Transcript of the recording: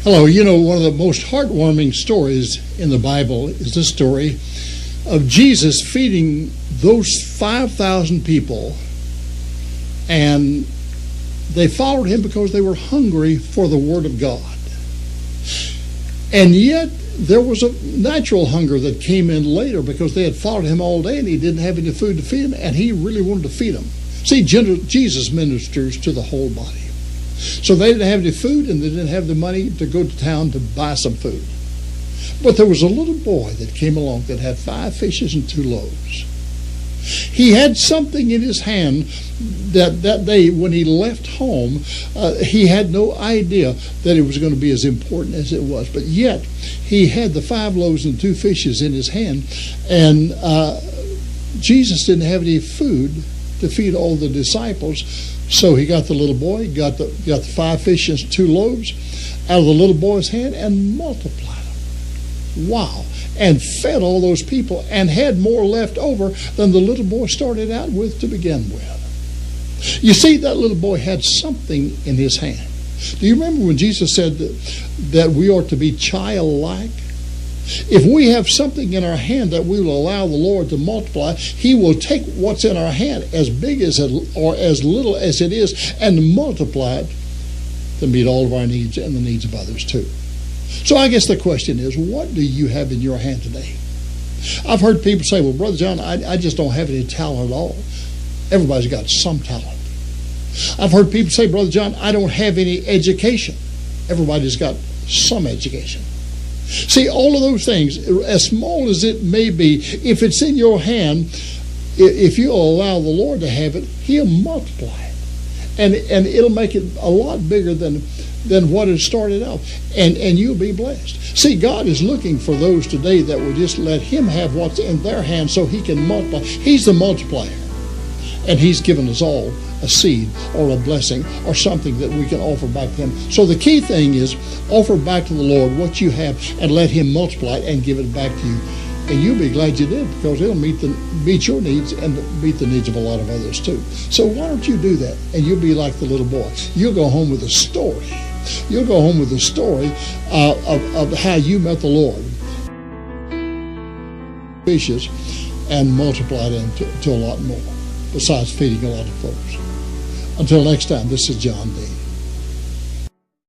Hello, one of the most heartwarming stories in the Bible is the story of Jesus feeding those 5,000 people, and they followed him because they were hungry for the Word of God. And yet, there was a natural hunger that came in later because they had followed him all day and he didn't have any food to feed them, and he really wanted to feed them. See, Jesus ministers to the whole body. So they didn't have any food and they didn't have the money to go to town to buy some food. But there was a little boy that came along that had 5 fishes and 2 loaves. He had something in his hand that day when he left home. He had no idea that it was going to be as important as it was. But yet, he had the 5 loaves and 2 fishes in his hand, and Jesus didn't have any food to feed all the disciples. So he got the little boy, got the 5 fishes and 2 loaves out of the little boy's hand and multiplied them. Wow. And fed all those people and had more left over than the little boy started out with to begin with. You see, that little boy had something in his hand. Do you remember when Jesus said that we ought to be childlike? If we have something in our hand that we will allow the Lord to multiply, he will take what's in our hand, as big as it or as little as it is, and multiply it to meet all of our needs and the needs of others too. So I guess the question is, what do you have in your hand today? I've heard people say, well, Brother John, I just don't have any talent at all. Everybody's got some talent. I've heard people say, Brother John, I don't have any education. Everybody's got some education. See, all of those things, as small as it may be, if it's in your hand, if you allow the Lord to have it, he'll multiply it. And it'll make it a lot bigger than what it started out. And you'll be blessed. See, God is looking for those today that will just let him have what's in their hands so he can multiply. He's the multiplier. And he's given us all a seed or a blessing or something that we can offer back to him. So the key thing is offer back to the Lord what you have and let him multiply it and give it back to you. And you'll be glad you did, because it'll meet your needs and meet the needs of a lot of others too. So why don't you do that? And you'll be like the little boy. You'll go home with a story. You'll go home with a story of how you met the Lord. Fishes and multiplied into a lot more, besides feeding a lot of folks. Until next time, this is John Dean.